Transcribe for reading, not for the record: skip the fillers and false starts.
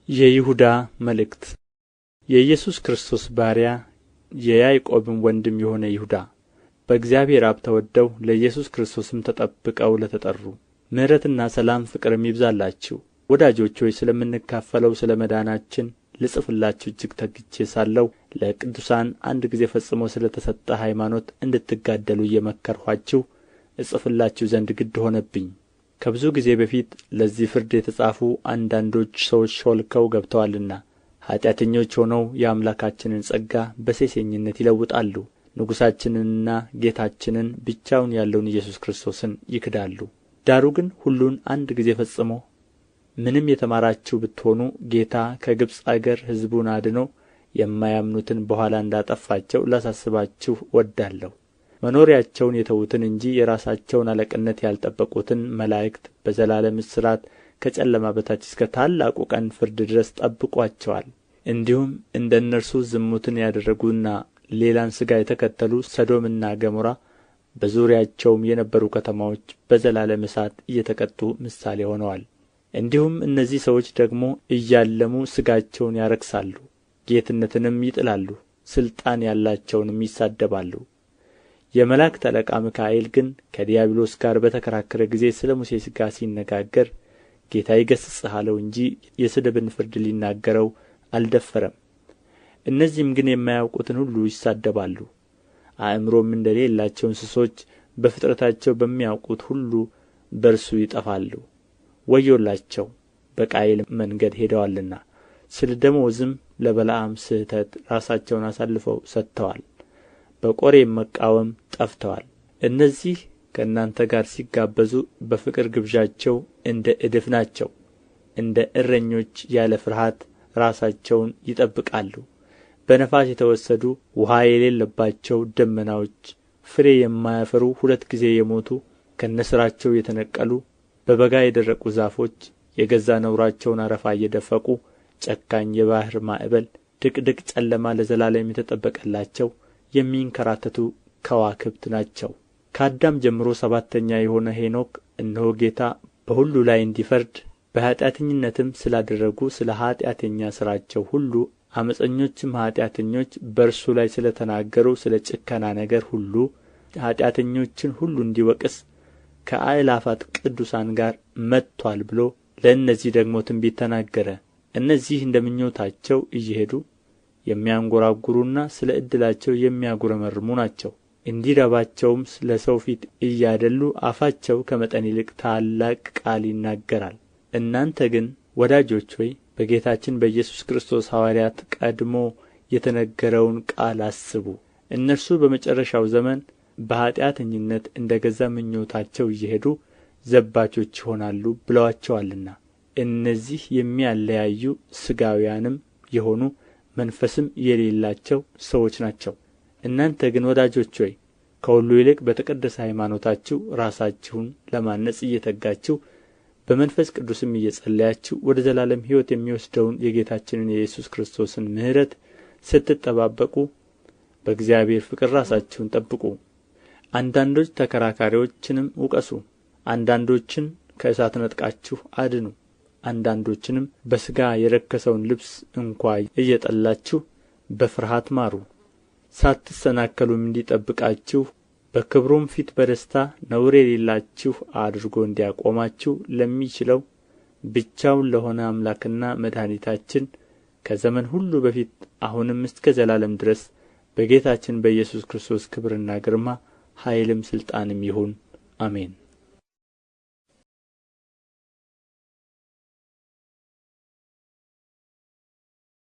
የይሁዳ መልእክት። የኢየሱስ ክርስቶስ ባሪያ የያዕቆብም ወንድም የሆነ ይሁዳ፣ በእግዚአብሔር አብ ተወደው ለኢየሱስ ክርስቶስም ተጠብቀው ለተጠሩ ምሕረትና ሰላም ፍቅርም ይብዛላችሁ። ወዳጆች ሆይ ስለምንካፈለው ስለ መዳናችን ልጽፍላችሁ እጅግ ተግቼ ሳለሁ ለቅዱሳን አንድ ጊዜ ፈጽሞ ስለ ተሰጠ ሃይማኖት እንድትጋደሉ እየመከርኋችሁ እጽፍላችሁ ዘንድ ግድ ሆነብኝ። ከብዙ ጊዜ በፊት ለዚህ ፍርድ የተጻፉ አንዳንዶች ሰዎች ሾልከው ገብተዋልና ኃጢአተኞች ሆነው የአምላካችንን ጸጋ በሴሰኝነት ይለውጣሉ፣ ንጉሣችንንና ጌታችንን ብቻውን ያለውን ኢየሱስ ክርስቶስን ይክዳሉ። ዳሩ ግን ሁሉን አንድ ጊዜ ፈጽሞ ምንም የተማራችሁ ብትሆኑ ጌታ ከግብፅ አገር ሕዝቡን አድኖ የማያምኑትን በኋላ እንዳጠፋቸው ላሳስባችሁ ወዳለሁ። መኖሪያቸውን የተዉትን እንጂ የራሳቸውን አለቅነት ያልጠበቁትን መላእክት በዘላለም እስራት ከጨለማ በታች እስከ ታላቁ ቀን ፍርድ ድረስ ጠብቆአቸዋል። እንዲሁም እንደ እነርሱ ዝሙትን ያደረጉና ሌላን ሥጋ የተከተሉ ሰዶምና ገሞራ በዙሪያቸውም የነበሩ ከተማዎች በዘላለም እሳት እየተቀጡ ምሳሌ ሆነዋል። እንዲሁም እነዚህ ሰዎች ደግሞ እያለሙ ሥጋቸውን ያረክሳሉ፣ ጌትነትንም ይጥላሉ፣ ሥልጣን ያላቸውንም ይሳደባሉ። የመላእክት አለቃ ሚካኤል ግን ከዲያብሎስ ጋር በተከራከረ ጊዜ ስለ ሙሴ ሥጋ ሲነጋገር ጌታ ይገሥጽህ አለው እንጂ የስድብን ፍርድ ሊናገረው አልደፈረም። እነዚህም ግን የማያውቁትን ሁሉ ይሳደባሉ፣ አእምሮም እንደሌላቸው እንስሶች በፍጥረታቸው በሚያውቁት ሁሉ በእርሱ ይጠፋሉ። ወዮላቸው! በቃየል መንገድ ሄደዋልና ስለ ደመወዝም ለበለዓም ስሕተት ራሳቸውን አሳልፈው ሰጥተዋል፣ በቆሬም መቃወም ጠፍተዋል። እነዚህ ከእናንተ ጋር ሲጋበዙ በፍቅር ግብዣቸው እንደ እድፍ ናቸው። እንደ እረኞች ያለ ፍርሃት ራሳቸውን ይጠብቃሉ። በነፋስ የተወሰዱ ውኃ የሌለባቸው ደመናዎች፣ ፍሬ የማያፈሩ ሁለት ጊዜ የሞቱ ከነሥራቸው የተነቀሉ በበጋ የደረቁ ዛፎች፣ የገዛ ነውራቸውን አረፋ እየደፈቁ ጨካኝ የባሕር ማዕበል፣ ድቅድቅ ጨለማ ለዘላለም የተጠበቀላቸው የሚንከራተቱ ከዋክብት ናቸው። ከአዳም ጀምሮ ሰባተኛ የሆነ ሄኖክ እነሆ ጌታ በሁሉ ላይ እንዲፈርድ በኃጢአተኝነትም ስላደረጉ ስለ ኃጢአተኛ ሥራቸው ሁሉ ዓመፀኞችም ኃጢአተኞች በእርሱ ላይ ስለ ተናገሩ ስለ ጭከና ነገር ሁሉ ኃጢአተኞችን ሁሉ እንዲወቅስ ከአእላፋት ቅዱሳን ጋር መጥቶአል ብሎ ለእነዚህ ደግሞ ትንቢት ተናገረ። እነዚህ እንደ ምኞታቸው እየሄዱ የሚያንጐራጕሩና ስለ ዕድላቸው የሚያጕረመርሙ ናቸው። እንዲረባቸውም ለሰው ፊት እያደሉ አፋቸው ከመጠን ይልቅ ታላቅ ቃል ይናገራል። እናንተ ግን ወዳጆች ሆይ በጌታችን በኢየሱስ ክርስቶስ ሐዋርያት ቀድሞ የተነገረውን ቃል አስቡ። እነርሱ በመጨረሻው ዘመን በኃጢአተኝነት እንደ ገዛ ምኞታቸው እየሄዱ ዘባቾች ይሆናሉ ብለዋቸዋልና። እነዚህ የሚያለያዩ ሥጋውያንም የሆኑ መንፈስም የሌላቸው ሰዎች ናቸው። እናንተ ግን ወዳጆች ሆይ ከሁሉ ይልቅ በተቀደሰ ሃይማኖታችሁ ራሳችሁን ለማነጽ እየተጋችሁ በመንፈስ ቅዱስም እየጸለያችሁ ወደ ዘላለም ሕይወት የሚወስደውን የጌታችንን የኢየሱስ ክርስቶስን ምሕረት ስትጠባበቁ በእግዚአብሔር ፍቅር ራሳችሁን ጠብቁ። አንዳንዶች ተከራካሪዎችንም ውቀሱ፣ አንዳንዶችን ከእሳት ነጥቃችሁ አድኑ፣ አንዳንዶችንም በሥጋ የረከሰውን ልብስ እንኳ እየጠላችሁ በፍርሃት ማሩ። ሳትሰናከሉም እንዲጠብቃችሁ በክብሩም ፊት በደስታ ነውር የሌላችሁ አድርጎ እንዲያቆማችሁ ለሚችለው ብቻውን ለሆነ አምላክና መድኃኒታችን ከዘመን ሁሉ በፊት አሁንም እስከ ዘላለም ድረስ በጌታችን በኢየሱስ ክርስቶስ ክብርና ግርማ ኃይልም ሥልጣንም ይሁን፣ አሜን።